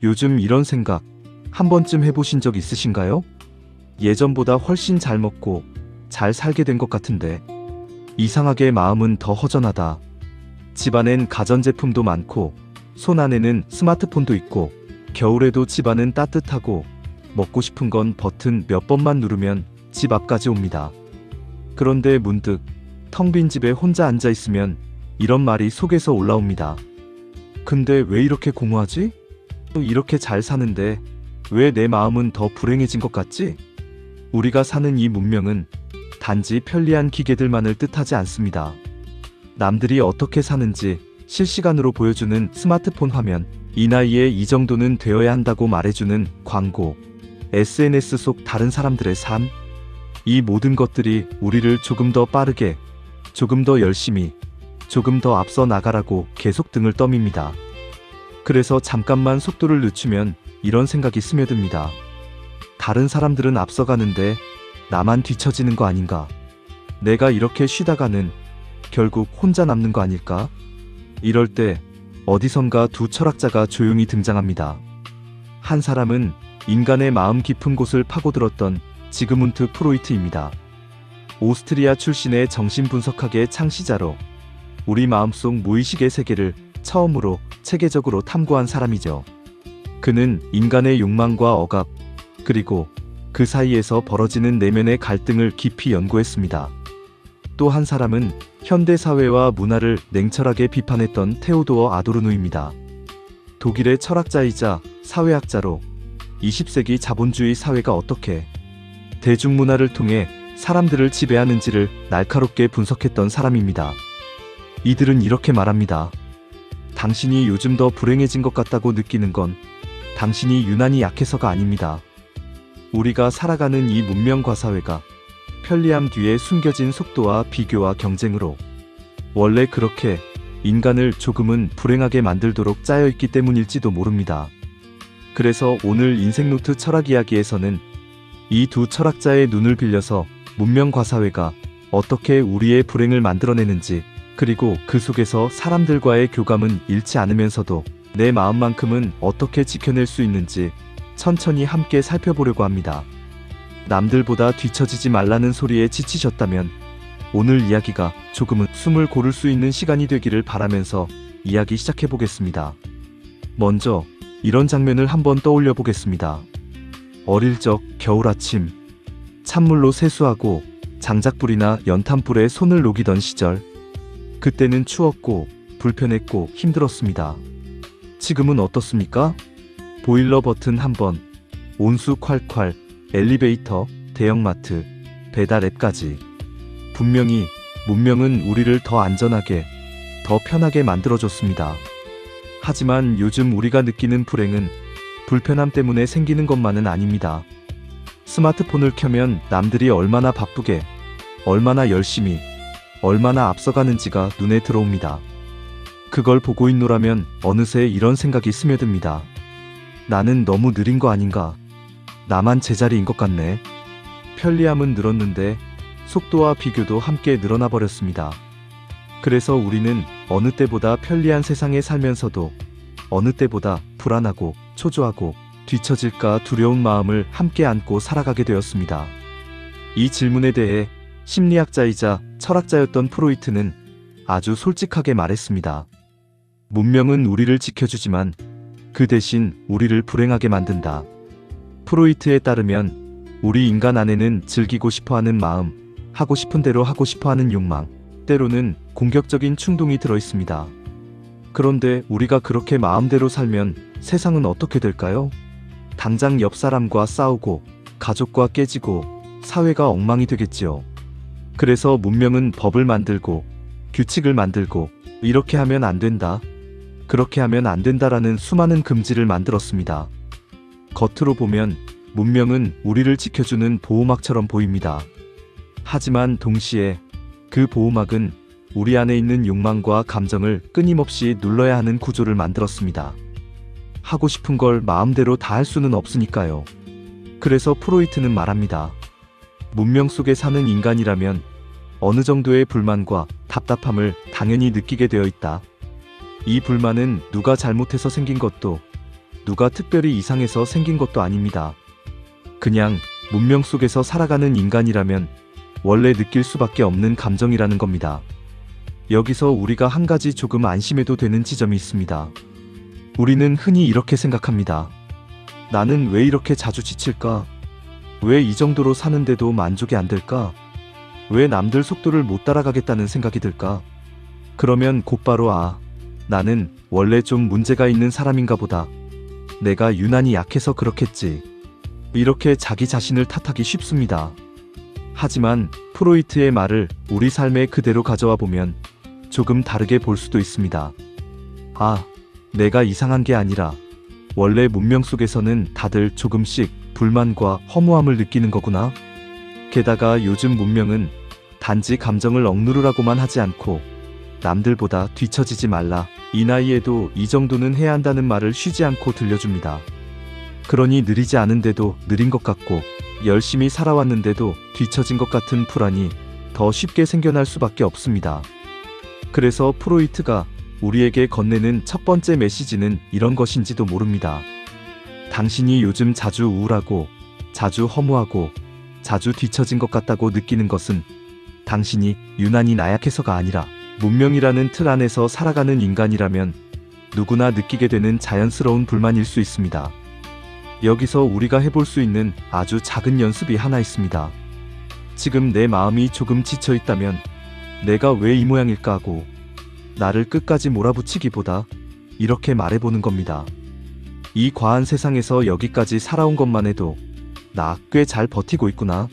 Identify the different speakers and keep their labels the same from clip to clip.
Speaker 1: 요즘 이런 생각 한 번쯤 해보신 적 있으신가요? 예전보다 훨씬 잘 먹고 잘 살게 된 것 같은데 이상하게 마음은 더 허전하다. 집안엔 가전제품도 많고 손 안에는 스마트폰도 있고 겨울에도 집안은 따뜻하고 먹고 싶은 건 버튼 몇 번만 누르면 집 앞까지 옵니다. 그런데 문득 텅 빈 집에 혼자 앉아 있으면 이런 말이 속에서 올라옵니다. 근데 왜 이렇게 공허하지? 이렇게 잘 사는데 왜 내 마음은 더 불행해진 것 같지? 우리가 사는 이 문명은 단지 편리한 기계들만을 뜻하지 않습니다. 남들이 어떻게 사는지 실시간으로 보여주는 스마트폰 화면, 이 나이에 이 정도는 되어야 한다고 말해주는 광고, SNS 속 다른 사람들의 삶, 이 모든 것들이 우리를 조금 더 빠르게, 조금 더 열심히, 조금 더 앞서 나가라고 계속 등을 떠밉니다. 그래서 잠깐만 속도를 늦추면 이런 생각이 스며듭니다. 다른 사람들은 앞서가는데 나만 뒤처지는 거 아닌가? 내가 이렇게 쉬다가는 결국 혼자 남는 거 아닐까? 이럴 때 어디선가 두 철학자가 조용히 등장합니다. 한 사람은 인간의 마음 깊은 곳을 파고들었던 지그문트 프로이트입니다. 오스트리아 출신의 정신분석학의 창시자로 우리 마음속 무의식의 세계를 처음으로 체계적으로 탐구한 사람이죠. 그는 인간의 욕망과 억압, 그리고 그 사이에서 벌어지는 내면의 갈등을 깊이 연구했습니다. 또 한 사람은 현대 사회와 문화를 냉철하게 비판했던 테오도어 아도르노입니다. 독일의 철학자이자 사회학자로 20세기 자본주의 사회가 어떻게 대중문화를 통해 사람들을 지배하는지를 날카롭게 분석했던 사람입니다. 이들은 이렇게 말합니다. 당신이 요즘 더 불행해진 것 같다고 느끼는 건 당신이 유난히 약해서가 아닙니다. 우리가 살아가는 이 문명과 사회가 편리함 뒤에 숨겨진 속도와 비교와 경쟁으로 원래 그렇게 인간을 조금은 불행하게 만들도록 짜여있기 때문일지도 모릅니다. 그래서 오늘 인생노트 철학 이야기에서는 이 두 철학자의 눈을 빌려서 문명과 사회가 어떻게 우리의 불행을 만들어내는지, 그리고 그 속에서 사람들과의 교감은 잃지 않으면서도 내 마음만큼은 어떻게 지켜낼 수 있는지 천천히 함께 살펴보려고 합니다. 남들보다 뒤처지지 말라는 소리에 지치셨다면 오늘 이야기가 조금은 숨을 고를 수 있는 시간이 되기를 바라면서 이야기 시작해보겠습니다. 먼저 이런 장면을 한번 떠올려 보겠습니다. 어릴 적 겨울 아침, 찬물로 세수하고 장작불이나 연탄불에 손을 녹이던 시절, 그때는 추웠고 불편했고 힘들었습니다. 지금은 어떻습니까? 보일러 버튼 한 번, 온수 콸콸, 엘리베이터, 대형마트, 배달 앱까지. 분명히 문명은 우리를 더 안전하게, 더 편하게 만들어줬습니다. 하지만 요즘 우리가 느끼는 불행은 불편함 때문에 생기는 것만은 아닙니다. 스마트폰을 켜면 남들이 얼마나 바쁘게, 얼마나 열심히, 얼마나 앞서가는지가 눈에 들어옵니다. 그걸 보고 있노라면 어느새 이런 생각이 스며듭니다. 나는 너무 느린 거 아닌가? 나만 제자리인 것 같네. 편리함은 늘었는데 속도와 비교도 함께 늘어나 버렸습니다. 그래서 우리는 어느 때보다 편리한 세상에 살면서도 어느 때보다 불안하고 초조하고 뒤처질까 두려운 마음을 함께 안고 살아가게 되었습니다. 이 질문에 대해 심리학자이자 철학자였던 프로이트는 아주 솔직하게 말했습니다. 문명은 우리를 지켜주지만 그 대신 우리를 불행하게 만든다. 프로이트에 따르면 우리 인간 안에는 즐기고 싶어하는 마음, 하고 싶은 대로 하고 싶어하는 욕망, 때로는 공격적인 충동이 들어있습니다. 그런데 우리가 그렇게 마음대로 살면 세상은 어떻게 될까요? 당장 옆 사람과 싸우고 가족과 깨지고 사회가 엉망이 되겠지요. 그래서 문명은 법을 만들고 규칙을 만들고 이렇게 하면 안 된다, 그렇게 하면 안 된다라는 수많은 금지를 만들었습니다. 겉으로 보면 문명은 우리를 지켜주는 보호막처럼 보입니다. 하지만 동시에 그 보호막은 우리 안에 있는 욕망과 감정을 끊임없이 눌러야 하는 구조를 만들었습니다. 하고 싶은 걸 마음대로 다 할 수는 없으니까요. 그래서 프로이트는 말합니다. 문명 속에 사는 인간이라면 어느 정도의 불만과 답답함을 당연히 느끼게 되어 있다. 이 불만은 누가 잘못해서 생긴 것도 누가 특별히 이상해서 생긴 것도 아닙니다. 그냥 문명 속에서 살아가는 인간이라면 원래 느낄 수밖에 없는 감정이라는 겁니다. 여기서 우리가 한 가지 조금 안심해도 되는 지점이 있습니다. 우리는 흔히 이렇게 생각합니다. 나는 왜 이렇게 자주 지칠까? 왜 이 정도로 사는데도 만족이 안 될까? 왜 남들 속도를 못 따라가겠다는 생각이 들까? 그러면 곧바로 나는 원래 좀 문제가 있는 사람인가 보다. 내가 유난히 약해서 그렇겠지. 이렇게 자기 자신을 탓하기 쉽습니다. 하지만 프로이트의 말을 우리 삶에 그대로 가져와 보면 조금 다르게 볼 수도 있습니다. 내가 이상한 게 아니라 원래 문명 속에서는 다들 조금씩 불만과 허무함을 느끼는 거구나. 게다가 요즘 문명은 단지 감정을 억누르라고만 하지 않고 남들보다 뒤처지지 말라, 이 나이에도 이 정도는 해야 한다는 말을 쉬지 않고 들려줍니다. 그러니 느리지 않은데도 느린 것 같고 열심히 살아왔는데도 뒤처진 것 같은 불안이 더 쉽게 생겨날 수밖에 없습니다. 그래서 프로이트가 우리에게 건네는 첫 번째 메시지는 이런 것인지도 모릅니다. 당신이 요즘 자주 우울하고 자주 허무하고 자주 뒤처진 것 같다고 느끼는 것은 당신이 유난히 나약해서가 아니라 문명이라는 틀 안에서 살아가는 인간이라면 누구나 느끼게 되는 자연스러운 불만일 수 있습니다. 여기서 우리가 해볼 수 있는 아주 작은 연습이 하나 있습니다. 지금 내 마음이 조금 지쳐 있다면 내가 왜 이 모양일까 하고 나를 끝까지 몰아붙이기보다 이렇게 말해보는 겁니다. 이 과한 세상에서 여기까지 살아온 것만 해도 나 꽤 잘 버티고 있구나.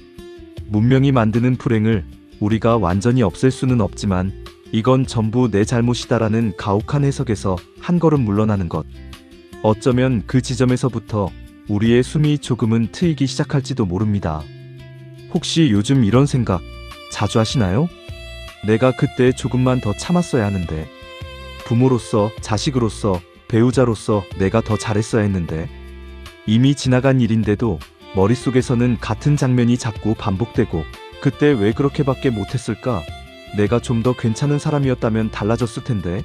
Speaker 1: 문명이 만드는 불행을 우리가 완전히 없앨 수는 없지만 이건 전부 내 잘못이다라는 가혹한 해석에서 한 걸음 물러나는 것. 어쩌면 그 지점에서부터 우리의 숨이 조금은 트이기 시작할지도 모릅니다. 혹시 요즘 이런 생각 자주 하시나요? 내가 그때 조금만 더 참았어야 하는데, 부모로서, 자식으로서, 배우자로서 내가 더 잘했어야 했는데, 이미 지나간 일인데도 머릿속에서는 같은 장면이 자꾸 반복되고, 그때 왜 그렇게밖에 못했을까? 내가 좀 더 괜찮은 사람이었다면 달라졌을 텐데.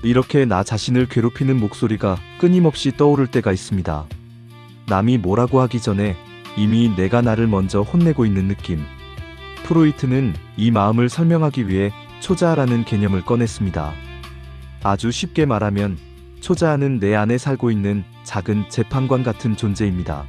Speaker 1: 이렇게 나 자신을 괴롭히는 목소리가 끊임없이 떠오를 때가 있습니다. 남이 뭐라고 하기 전에 이미 내가 나를 먼저 혼내고 있는 느낌. 프로이트는 이 마음을 설명하기 위해 초자아라는 개념을 꺼냈습니다. 아주 쉽게 말하면 초자아는 내 안에 살고 있는 작은 재판관 같은 존재입니다.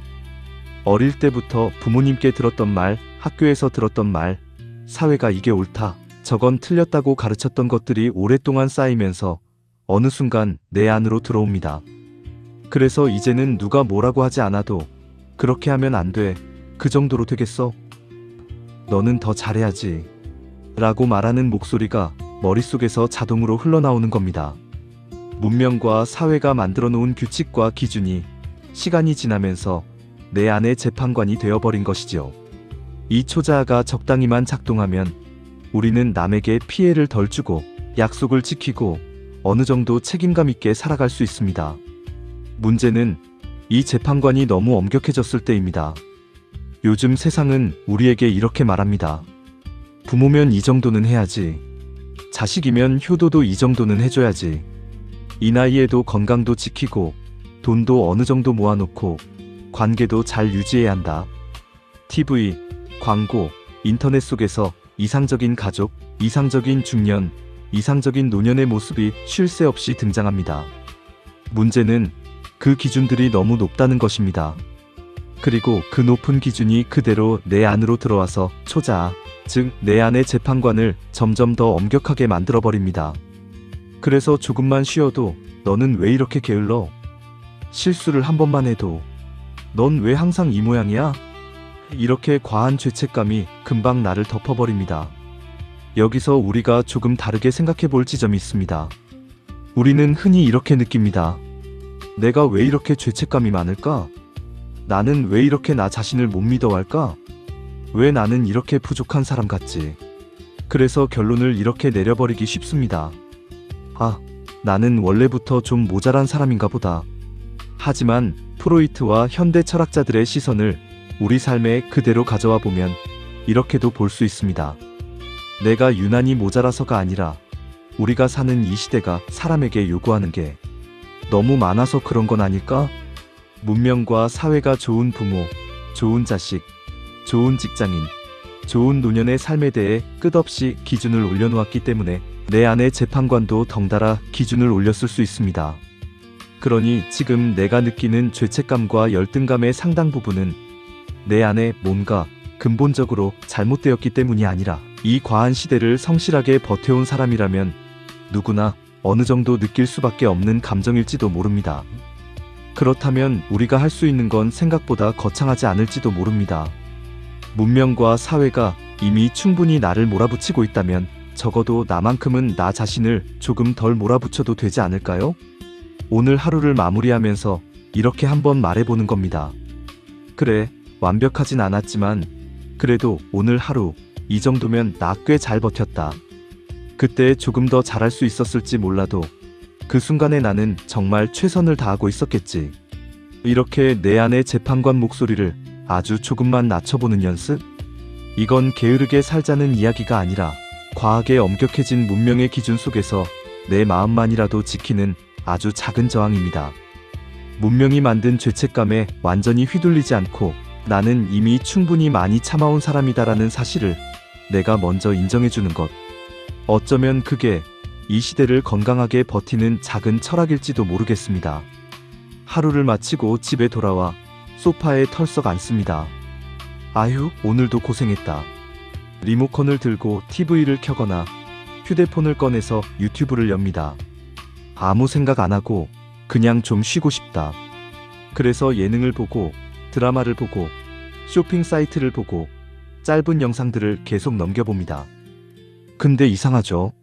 Speaker 1: 어릴 때부터 부모님께 들었던 말, 학교에서 들었던 말, 사회가 이게 옳다, 저건 틀렸다고 가르쳤던 것들이 오랫동안 쌓이면서 어느 순간 내 안으로 들어옵니다. 그래서 이제는 누가 뭐라고 하지 않아도 그렇게 하면 안 돼, 그 정도로 되겠어? 너는 더 잘해야지 라고 말하는 목소리가 머릿속에서 자동으로 흘러나오는 겁니다. 문명과 사회가 만들어 놓은 규칙과 기준이 시간이 지나면서 내 안의 재판관이 되어버린 것이죠. 이 초자아가 적당히만 작동하면 우리는 남에게 피해를 덜 주고 약속을 지키고 어느 정도 책임감 있게 살아갈 수 있습니다. 문제는 이 재판관이 너무 엄격해졌을 때입니다. 요즘 세상은 우리에게 이렇게 말합니다. 부모면 이 정도는 해야지. 자식이면 효도도 이 정도는 해줘야지. 이 나이에도 건강도 지키고 돈도 어느 정도 모아놓고 관계도 잘 유지해야 한다. TV, 광고, 인터넷 속에서 이상적인 가족, 이상적인 중년, 이상적인 노년의 모습이 쉴 새 없이 등장합니다. 문제는 그 기준들이 너무 높다는 것입니다. 그리고 그 높은 기준이 그대로 내 안으로 들어와서 초자아, 즉 내 안의 재판관을 점점 더 엄격하게 만들어버립니다. 그래서 조금만 쉬어도 너는 왜 이렇게 게을러? 실수를 한 번만 해도 넌 왜 항상 이 모양이야? 이렇게 과한 죄책감이 금방 나를 덮어버립니다. 여기서 우리가 조금 다르게 생각해 볼 지점이 있습니다. 우리는 흔히 이렇게 느낍니다. 내가 왜 이렇게 죄책감이 많을까? 나는 왜 이렇게 나 자신을 못 믿어할까? 왜 나는 이렇게 부족한 사람 같지? 그래서 결론을 이렇게 내려버리기 쉽습니다. 나는 원래부터 좀 모자란 사람인가 보다. 하지만 프로이트와 현대 철학자들의 시선을 우리 삶에 그대로 가져와 보면 이렇게도 볼 수 있습니다. 내가 유난히 모자라서가 아니라 우리가 사는 이 시대가 사람에게 요구하는 게 너무 많아서 그런 건 아닐까? 문명과 사회가 좋은 부모, 좋은 자식, 좋은 직장인, 좋은 노년의 삶에 대해 끝없이 기준을 올려놓았기 때문에 내 안의 재판관도 덩달아 기준을 올렸을 수 있습니다. 그러니 지금 내가 느끼는 죄책감과 열등감의 상당 부분은 내 안에 뭔가 근본적으로 잘못되었기 때문이 아니라 이 과한 시대를 성실하게 버텨온 사람이라면 누구나 어느 정도 느낄 수밖에 없는 감정일지도 모릅니다. 그렇다면 우리가 할 수 있는 건 생각보다 거창하지 않을지도 모릅니다. 문명과 사회가 이미 충분히 나를 몰아붙이고 있다면 적어도 나만큼은 나 자신을 조금 덜 몰아붙여도 되지 않을까요? 오늘 하루를 마무리하면서 이렇게 한번 말해보는 겁니다. 그래, 완벽하진 않았지만 그래도 오늘 하루 이 정도면 나 꽤 잘 버텼다. 그때 조금 더 잘할 수 있었을지 몰라도 그 순간에 나는 정말 최선을 다하고 있었겠지. 이렇게 내 안의 재판관 목소리를 아주 조금만 낮춰보는 연습? 이건 게으르게 살자는 이야기가 아니라 과하게 엄격해진 문명의 기준 속에서 내 마음만이라도 지키는 아주 작은 저항입니다. 문명이 만든 죄책감에 완전히 휘둘리지 않고 나는 이미 충분히 많이 참아온 사람이다라는 사실을 내가 먼저 인정해주는 것. 어쩌면 그게 이 시대를 건강하게 버티는 작은 철학일지도 모르겠습니다. 하루를 마치고 집에 돌아와 소파에 털썩 앉습니다. 아휴, 오늘도 고생했다. 리모컨을 들고 TV를 켜거나 휴대폰을 꺼내서 유튜브를 엽니다. 아무 생각 안 하고 그냥 좀 쉬고 싶다. 그래서 예능을 보고 드라마를 보고 쇼핑 사이트를 보고 짧은 영상들을 계속 넘겨봅니다. 근데 이상하죠?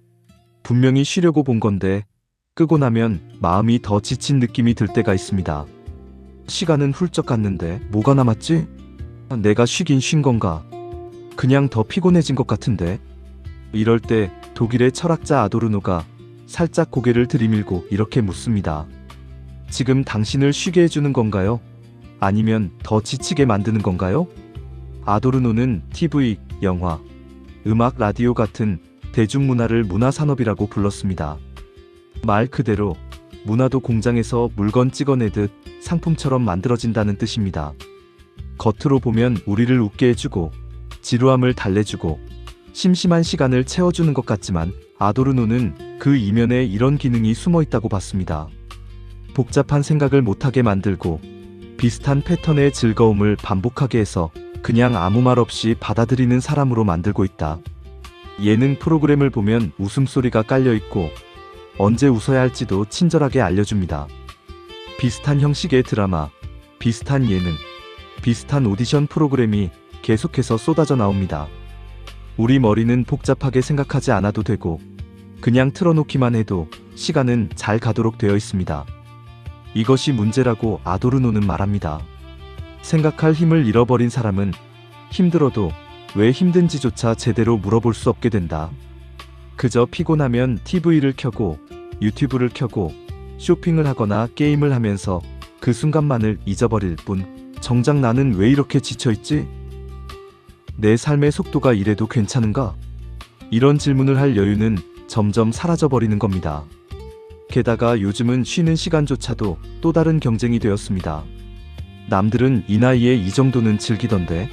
Speaker 1: 분명히 쉬려고 본 건데 끄고 나면 마음이 더 지친 느낌이 들 때가 있습니다. 시간은 훌쩍 갔는데 뭐가 남았지? 내가 쉬긴 쉰 건가? 그냥 더 피곤해진 것 같은데? 이럴 때 독일의 철학자 아도르노가 살짝 고개를 들이밀고 이렇게 묻습니다. 지금 당신을 쉬게 해주는 건가요? 아니면 더 지치게 만드는 건가요? 아도르노는 TV, 영화, 음악, 라디오 같은 대중문화를 문화산업이라고 불렀습니다. 말 그대로 문화도 공장에서 물건 찍어내듯 상품처럼 만들어진다는 뜻입니다. 겉으로 보면 우리를 웃게 해주고 지루함을 달래주고 심심한 시간을 채워주는 것 같지만 아도르노는 그 이면에 이런 기능이 숨어 있다고 봤습니다. 복잡한 생각을 못하게 만들고 비슷한 패턴의 즐거움을 반복하게 해서 그냥 아무 말 없이 받아들이는 사람으로 만들고 있다. 예능 프로그램을 보면 웃음소리가 깔려있고 언제 웃어야 할지도 친절하게 알려줍니다. 비슷한 형식의 드라마, 비슷한 예능, 비슷한 오디션 프로그램이 계속해서 쏟아져 나옵니다. 우리 머리는 복잡하게 생각하지 않아도 되고 그냥 틀어놓기만 해도 시간은 잘 가도록 되어 있습니다. 이것이 문제라고 아도르노는 말합니다. 생각할 힘을 잃어버린 사람은 힘들어도 왜 힘든지조차 제대로 물어볼 수 없게 된다. 그저 피곤하면 TV를 켜고 유튜브를 켜고 쇼핑을 하거나 게임을 하면서 그 순간만을 잊어버릴 뿐 정작 나는 왜 이렇게 지쳐있지? 내 삶의 속도가 이래도 괜찮은가? 이런 질문을 할 여유는 점점 사라져버리는 겁니다. 게다가 요즘은 쉬는 시간조차도 또 다른 경쟁이 되었습니다. 남들은 이 나이에 이 정도는 즐기던데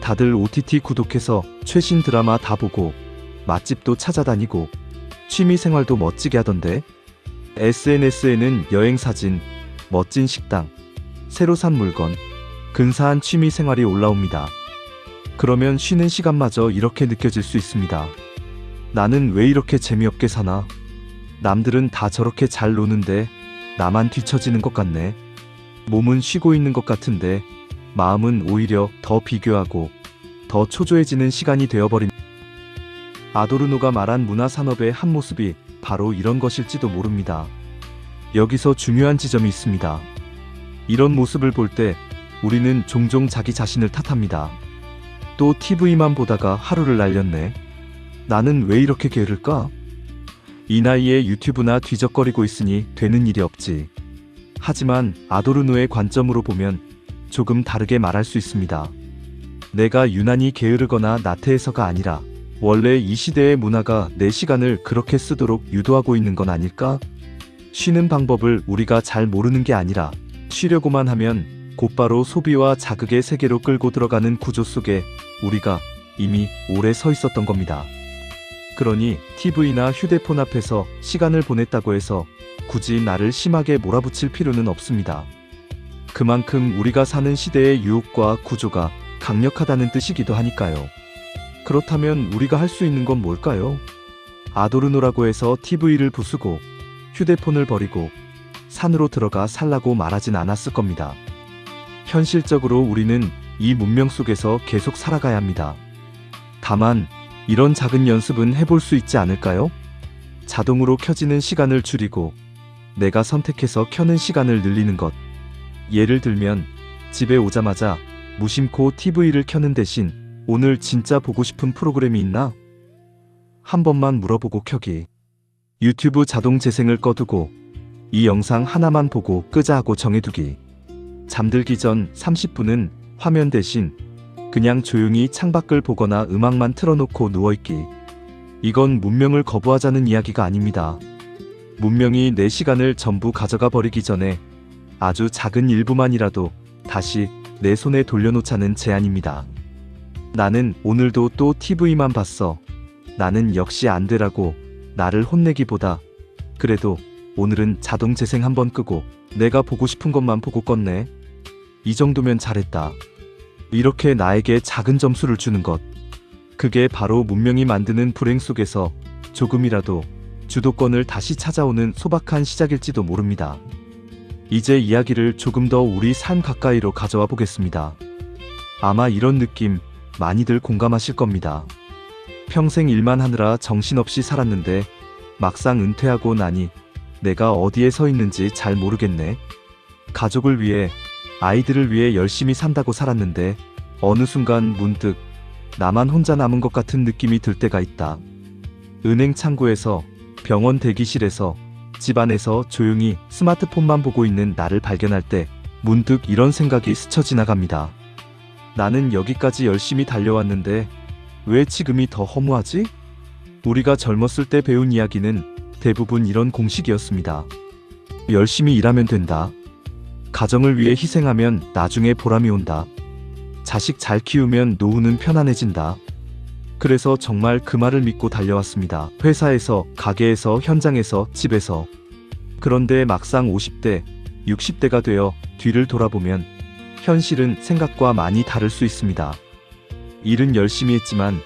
Speaker 1: 다들 OTT 구독해서 최신 드라마 다 보고 맛집도 찾아다니고 취미생활도 멋지게 하던데 SNS에는 여행사진, 멋진 식당, 새로 산 물건, 근사한 취미생활이 올라옵니다. 그러면 쉬는 시간마저 이렇게 느껴질 수 있습니다. 나는 왜 이렇게 재미없게 사나? 남들은 다 저렇게 잘 노는데 나만 뒤처지는 것 같네. 몸은 쉬고 있는 것 같은데 마음은 오히려 더 비교하고 더 초조해지는 시간이 되어버립니다. 아도르노가 말한 문화산업의 한 모습이 바로 이런 것일지도 모릅니다. 여기서 중요한 지점이 있습니다. 이런 모습을 볼 때 우리는 종종 자기 자신을 탓합니다. 또 TV만 보다가 하루를 날렸네. 나는 왜 이렇게 게으를까? 이 나이에 유튜브나 뒤적거리고 있으니 되는 일이 없지. 하지만 아도르노의 관점으로 보면 조금 다르게 말할 수 있습니다. 내가 유난히 게으르거나 나태해서가 아니라 원래 이 시대의 문화가 내 시간을 그렇게 쓰도록 유도하고 있는 건 아닐까? 쉬는 방법을 우리가 잘 모르는 게 아니라 쉬려고만 하면 곧바로 소비와 자극의 세계로 끌고 들어가는 구조 속에 우리가 이미 오래 서 있었던 겁니다. 그러니 TV나 휴대폰 앞에서 시간을 보냈다고 해서 굳이 나를 심하게 몰아붙일 필요는 없습니다. 그만큼 우리가 사는 시대의 유혹과 구조가 강력하다는 뜻이기도 하니까요. 그렇다면 우리가 할 수 있는 건 뭘까요? 아도르노라고 해서 TV를 부수고 휴대폰을 버리고 산으로 들어가 살라고 말하진 않았을 겁니다. 현실적으로 우리는 이 문명 속에서 계속 살아가야 합니다. 다만 이런 작은 연습은 해볼 수 있지 않을까요? 자동으로 켜지는 시간을 줄이고 내가 선택해서 켜는 시간을 늘리는 것. 예를 들면 집에 오자마자 무심코 TV를 켜는 대신 오늘 진짜 보고 싶은 프로그램이 있나? 한 번만 물어보고 켜기. 유튜브 자동 재생을 꺼두고 이 영상 하나만 보고 끄자 하고 정해두기. 잠들기 전 30분은 화면 대신 그냥 조용히 창밖을 보거나 음악만 틀어놓고 누워있기. 이건 문명을 거부하자는 이야기가 아닙니다. 문명이 내 시간을 전부 가져가 버리기 전에 아주 작은 일부만이라도 다시 내 손에 돌려놓자는 제안입니다. 나는 오늘도 또 TV만 봤어. 나는 역시 안 되라고 나를 혼내기보다 그래도 오늘은 자동 재생 한번 끄고 내가 보고 싶은 것만 보고 껐네. 이 정도면 잘했다. 이렇게 나에게 작은 점수를 주는 것. 그게 바로 문명이 만드는 불행 속에서 조금이라도 주도권을 다시 찾아오는 소박한 시작일지도 모릅니다. 이제 이야기를 조금 더 우리 삶 가까이로 가져와 보겠습니다. 아마 이런 느낌 많이들 공감하실 겁니다. 평생 일만 하느라 정신없이 살았는데 막상 은퇴하고 나니 내가 어디에 서 있는지 잘 모르겠네. 가족을 위해, 아이들을 위해 열심히 산다고 살았는데 어느 순간 문득 나만 혼자 남은 것 같은 느낌이 들 때가 있다. 은행 창구에서, 병원 대기실에서, 집안에서 조용히 스마트폰만 보고 있는 나를 발견할 때 문득 이런 생각이 스쳐 지나갑니다. 나는 여기까지 열심히 달려왔는데 왜 지금이 더 허무하지? 우리가 젊었을 때 배운 이야기는 대부분 이런 공식이었습니다. 열심히 일하면 된다. 가정을 위해 희생하면 나중에 보람이 온다. 자식 잘 키우면 노후는 편안해진다. 그래서 정말 그 말을 믿고 달려왔습니다. 회사에서, 가게에서, 현장에서, 집에서. 그런데 막상 50대, 60대가 되어 뒤를 돌아보면 현실은 생각과 많이 다를 수 있습니다. 일은 열심히 했지만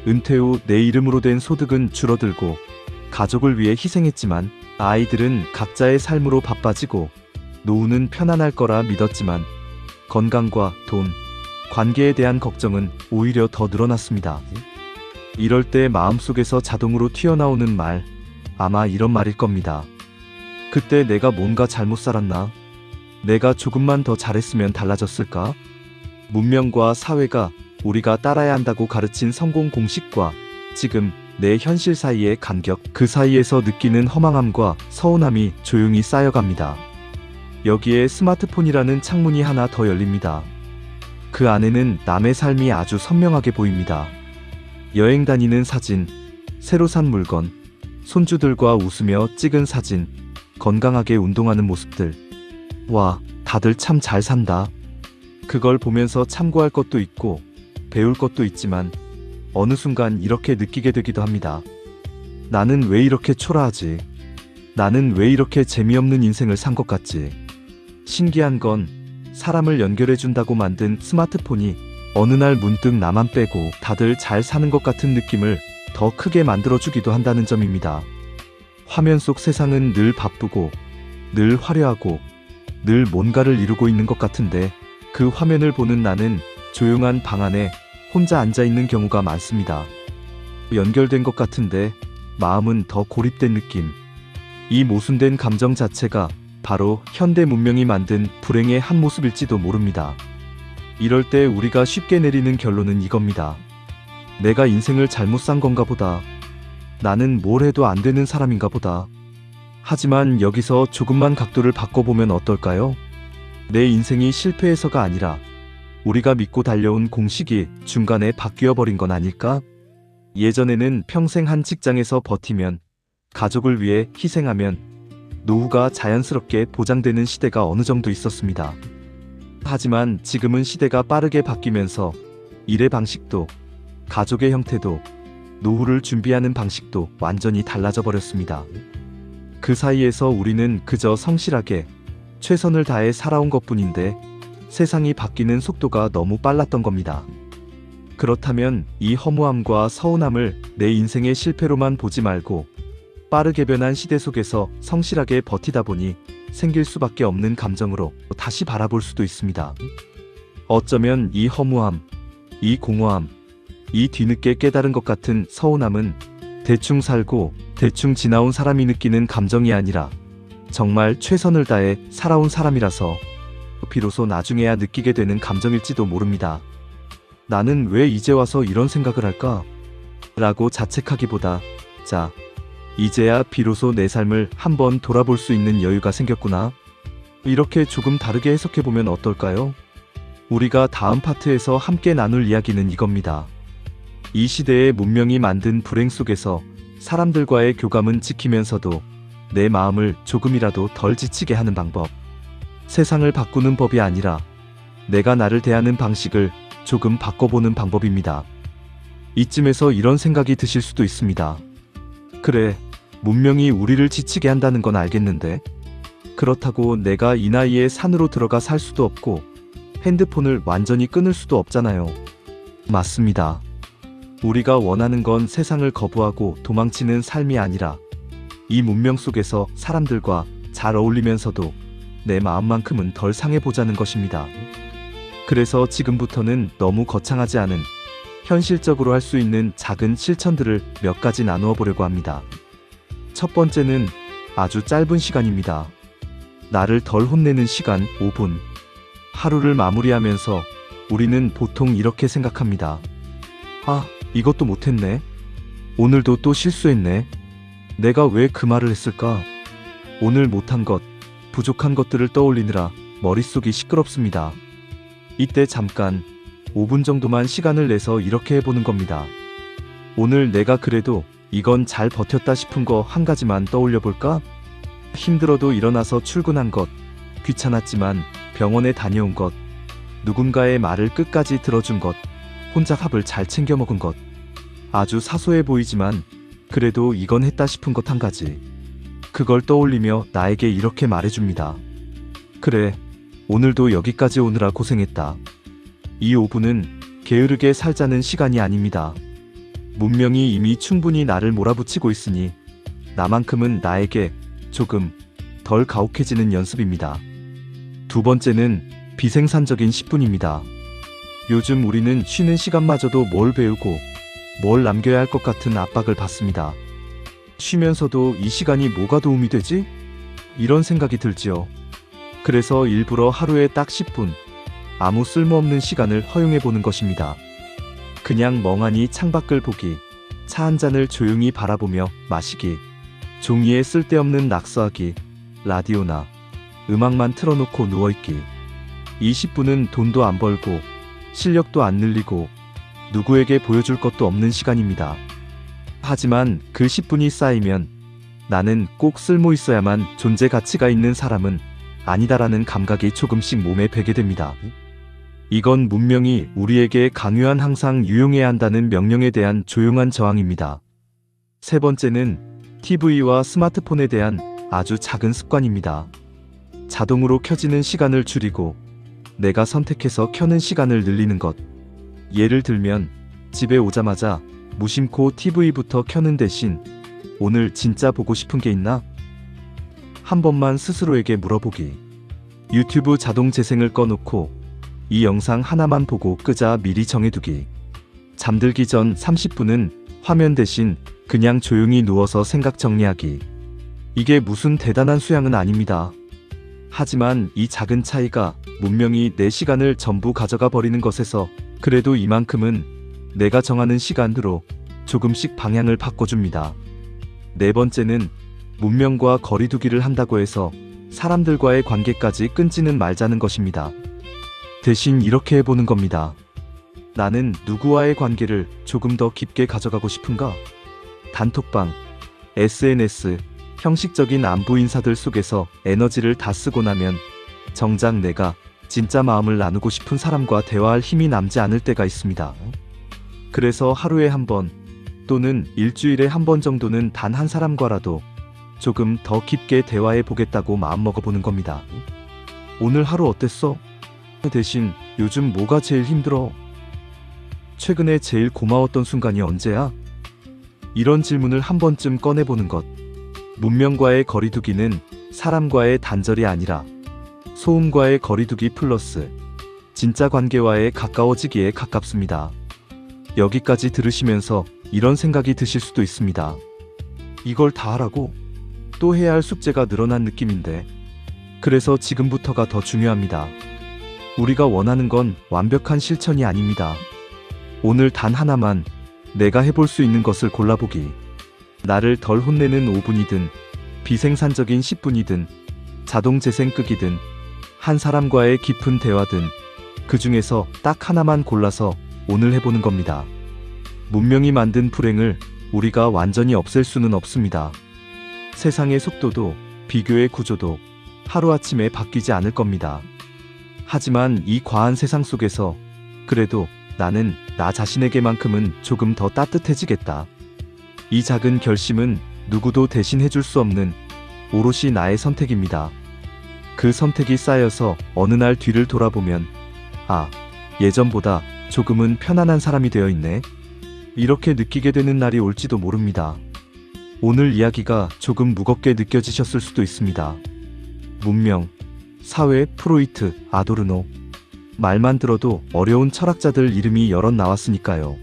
Speaker 1: 은퇴 후 내 이름으로 된 소득은 줄어들고 가족을 위해 희생했지만 아이들은 각자의 삶으로 바빠지고 노후는 편안할 거라 믿었지만 건강과 돈, 관계에 대한 걱정은 오히려 더 늘어났습니다. 이럴 때 마음속에서 자동으로 튀어나오는 말, 아마 이런 말일 겁니다. 그때 내가 뭔가 잘못 살았나? 내가 조금만 더 잘했으면 달라졌을까? 문명과 사회가 우리가 따라야 한다고 가르친 성공 공식과 지금 내 현실 사이의 간격, 그 사이에서 느끼는 허망함과 서운함이 조용히 쌓여갑니다. 여기에 스마트폰이라는 창문이 하나 더 열립니다. 그 안에는 남의 삶이 아주 선명하게 보입니다. 여행 다니는 사진, 새로 산 물건, 손주들과 웃으며 찍은 사진, 건강하게 운동하는 모습들. 와, 다들 참 잘 산다. 그걸 보면서 참고할 것도 있고 배울 것도 있지만 어느 순간 이렇게 느끼게 되기도 합니다. 나는 왜 이렇게 초라하지? 나는 왜 이렇게 재미없는 인생을 산 것 같지? 신기한 건 사람을 연결해준다고 만든 스마트폰이 어느 날 문득 나만 빼고 다들 잘 사는 것 같은 느낌을 더 크게 만들어주기도 한다는 점입니다. 화면 속 세상은 늘 바쁘고 늘 화려하고 늘 뭔가를 이루고 있는 것 같은데 그 화면을 보는 나는 조용한 방 안에 혼자 앉아있는 경우가 많습니다. 연결된 것 같은데 마음은 더 고립된 느낌. 이 모순된 감정 자체가 바로 현대 문명이 만든 불행의 한 모습일지도 모릅니다. 이럴 때 우리가 쉽게 내리는 결론은 이겁니다. 내가 인생을 잘못 산 건가 보다. 나는 뭘 해도 안 되는 사람인가 보다. 하지만 여기서 조금만 각도를 바꿔보면 어떨까요? 내 인생이 실패해서가 아니라 우리가 믿고 달려온 공식이 중간에 바뀌어 버린 건 아닐까? 예전에는 평생 한 직장에서 버티면, 가족을 위해 희생하면, 노후가 자연스럽게 보장되는 시대가 어느 정도 있었습니다. 하지만 지금은 시대가 빠르게 바뀌면서 일의 방식도, 가족의 형태도, 노후를 준비하는 방식도 완전히 달라져 버렸습니다. 그 사이에서 우리는 그저 성실하게 최선을 다해 살아온 것뿐인데 세상이 바뀌는 속도가 너무 빨랐던 겁니다. 그렇다면 이 허무함과 서운함을 내 인생의 실패로만 보지 말고 빠르게 변한 시대 속에서 성실하게 버티다 보니 생길 수밖에 없는 감정으로 다시 바라볼 수도 있습니다. 어쩌면 이 허무함, 이 공허함, 이 뒤늦게 깨달은 것 같은 서운함은 대충 살고 대충 지나온 사람이 느끼는 감정이 아니라 정말 최선을 다해 살아온 사람이라서 비로소 나중에야 느끼게 되는 감정일지도 모릅니다. 나는 왜 이제 와서 이런 생각을 할까? 라고 자책하기보다 자, 이제야 비로소 내 삶을 한번 돌아볼 수 있는 여유가 생겼구나. 이렇게 조금 다르게 해석해보면 어떨까요? 우리가 다음 파트에서 함께 나눌 이야기는 이겁니다. 이 시대의 문명이 만든 불행 속에서 사람들과의 교감은 지키면서도 내 마음을 조금이라도 덜 지치게 하는 방법. 세상을 바꾸는 법이 아니라 내가 나를 대하는 방식을 조금 바꿔보는 방법입니다. 이쯤에서 이런 생각이 드실 수도 있습니다. 그래, 문명이 우리를 지치게 한다는 건 알겠는데 그렇다고 내가 이 나이에 산으로 들어가 살 수도 없고 핸드폰을 완전히 끊을 수도 없잖아요. 맞습니다. 우리가 원하는 건 세상을 거부하고 도망치는 삶이 아니라 이 문명 속에서 사람들과 잘 어울리면서도 내 마음만큼은 덜 상해보자는 것입니다. 그래서 지금부터는 너무 거창하지 않은 현실적으로 할 수 있는 작은 실천들을 몇 가지 나누어 보려고 합니다. 첫 번째는 아주 짧은 시간입니다. 나를 덜 혼내는 시간 5분. 하루를 마무리하면서 우리는 보통 이렇게 생각합니다. 아, 이것도 못했네. 오늘도 또 실수했네. 내가 왜 그 말을 했을까? 오늘 못한 것, 부족한 것들을 떠올리느라 머릿속이 시끄럽습니다. 이때 잠깐 5분 정도만 시간을 내서 이렇게 해보는 겁니다. 오늘 내가 그래도 이건 잘 버텼다 싶은 거 한 가지만 떠올려 볼까? 힘들어도 일어나서 출근한 것, 귀찮았지만 병원에 다녀온 것, 누군가의 말을 끝까지 들어준 것, 혼자 밥을 잘 챙겨 먹은 것. 아주 사소해 보이지만 그래도 이건 했다 싶은 것 한 가지. 그걸 떠올리며 나에게 이렇게 말해줍니다. 그래, 오늘도 여기까지 오느라 고생했다. 이 5분은 게으르게 살자는 시간이 아닙니다. 문명이 이미 충분히 나를 몰아붙이고 있으니 나만큼은 나에게 조금 덜 가혹해지는 연습입니다. 두 번째는 비생산적인 10분입니다. 요즘 우리는 쉬는 시간마저도 뭘 배우고 뭘 남겨야 할 것 같은 압박을 받습니다. 쉬면서도 이 시간이 뭐가 도움이 되지? 이런 생각이 들지요. 그래서 일부러 하루에 딱 10분 아무 쓸모없는 시간을 허용해보는 것입니다. 그냥 멍하니 창밖을 보기, 차 한 잔을 조용히 바라보며 마시기, 종이에 쓸데없는 낙서하기, 라디오나 음악만 틀어놓고 누워있기. 이 10분은 돈도 안 벌고 실력도 안 늘리고 누구에게 보여줄 것도 없는 시간입니다. 하지만 그 10분이 쌓이면 나는 꼭 쓸모 있어야만 존재 가치가 있는 사람은 아니다라는 감각이 조금씩 몸에 배게 됩니다. 이건 문명이 우리에게 강요한 항상 유용해야 한다는 명령에 대한 조용한 저항입니다. 세 번째는 TV와 스마트폰에 대한 아주 작은 습관입니다. 자동으로 켜지는 시간을 줄이고 내가 선택해서 켜는 시간을 늘리는 것. 예를 들면 집에 오자마자 무심코 TV부터 켜는 대신 오늘 진짜 보고 싶은 게 있나? 한 번만 스스로에게 물어보기. 유튜브 자동 재생을 꺼놓고 이 영상 하나만 보고 끄자 미리 정해두기. 잠들기 전 30분은 화면 대신 그냥 조용히 누워서 생각 정리하기. 이게 무슨 대단한 수양은 아닙니다. 하지만 이 작은 차이가 문명이 내 시간을 전부 가져가 버리는 것에서 그래도 이만큼은 내가 정하는 시간으로 조금씩 방향을 바꿔줍니다. 네 번째는 문명과 거리두기를 한다고 해서 사람들과의 관계까지 끊지는 말자는 것입니다. 대신 이렇게 해보는 겁니다. 나는 누구와의 관계를 조금 더 깊게 가져가고 싶은가? 단톡방, SNS, 형식적인 안부 인사들 속에서 에너지를 다 쓰고 나면 정작 내가 진짜 마음을 나누고 싶은 사람과 대화할 힘이 남지 않을 때가 있습니다. 그래서 하루에 한 번 또는 일주일에 한 번 정도는 단 한 사람과라도 조금 더 깊게 대화해 보겠다고 마음먹어 보는 겁니다. 오늘 하루 어땠어? 대신 요즘 뭐가 제일 힘들어? 최근에 제일 고마웠던 순간이 언제야? 이런 질문을 한 번쯤 꺼내보는 것. 문명과의 거리두기는 사람과의 단절이 아니라 소음과의 거리두기 플러스 진짜 관계와의 가까워지기에 가깝습니다. 여기까지 들으시면서 이런 생각이 드실 수도 있습니다. 이걸 다 하라고? 또 해야 할 숙제가 늘어난 느낌인데. 그래서 지금부터가 더 중요합니다. 우리가 원하는 건 완벽한 실천이 아닙니다. 오늘 단 하나만 내가 해볼 수 있는 것을 골라보기. 나를 덜 혼내는 5분이든 비생산적인 10분이든 자동 재생 끄기든 한 사람과의 깊은 대화든 그 중에서 딱 하나만 골라서 오늘 해보는 겁니다. 문명이 만든 불행을 우리가 완전히 없앨 수는 없습니다. 세상의 속도도 비교의 구조도 하루아침에 바뀌지 않을 겁니다. 하지만 이 과한 세상 속에서 그래도 나는 나 자신에게만큼은 조금 더 따뜻해지겠다. 이 작은 결심은 누구도 대신해줄 수 없는 오롯이 나의 선택입니다. 그 선택이 쌓여서 어느 날 뒤를 돌아보면 아, 예전보다 조금은 편안한 사람이 되어 있네. 이렇게 느끼게 되는 날이 올지도 모릅니다. 오늘 이야기가 조금 무겁게 느껴지셨을 수도 있습니다. 문명, 사회, 프로이트, 아도르노. 말만 들어도 어려운 철학자들 이름이 여럿 나왔으니까요.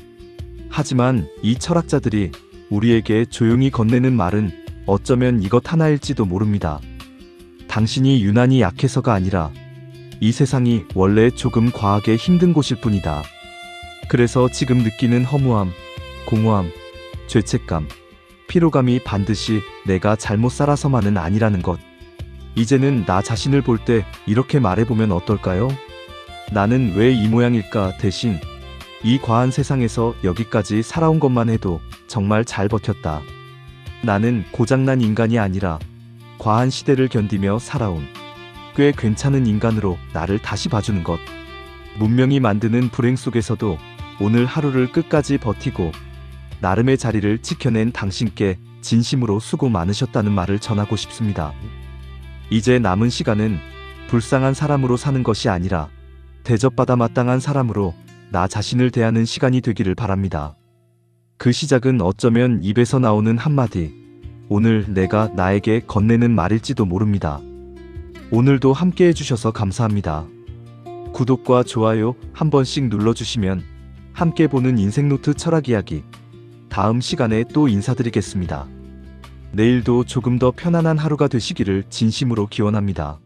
Speaker 1: 하지만 이 철학자들이 우리에게 조용히 건네는 말은 어쩌면 이것 하나일지도 모릅니다. 당신이 유난히 약해서가 아니라 이 세상이 원래 조금 과하게 힘든 곳일 뿐이다. 그래서 지금 느끼는 허무함, 공허함, 죄책감, 피로감이 반드시 내가 잘못 살아서만은 아니라는 것. 이제는 나 자신을 볼 때 이렇게 말해보면 어떨까요? 나는 왜 이 모양일까? 대신 이 과한 세상에서 여기까지 살아온 것만 해도 정말 잘 버텼다. 나는 고장난 인간이 아니라 과한 시대를 견디며 살아온 꽤 괜찮은 인간으로 나를 다시 봐주는 것. 문명이 만드는 불행 속에서도 오늘 하루를 끝까지 버티고 나름의 자리를 지켜낸 당신께 진심으로 수고 많으셨다는 말을 전하고 싶습니다. 이제 남은 시간은 불쌍한 사람으로 사는 것이 아니라 대접받아 마땅한 사람으로 나 자신을 대하는 시간이 되기를 바랍니다. 그 시작은 어쩌면 입에서 나오는 한마디, 오늘 내가 나에게 건네는 말일지도 모릅니다. 오늘도 함께 해주셔서 감사합니다. 구독과 좋아요 한 번씩 눌러주시면 함께 보는 인생노트 철학 이야기 다음 시간에 또 인사드리겠습니다. 내일도 조금 더 편안한 하루가 되시기를 진심으로 기원합니다.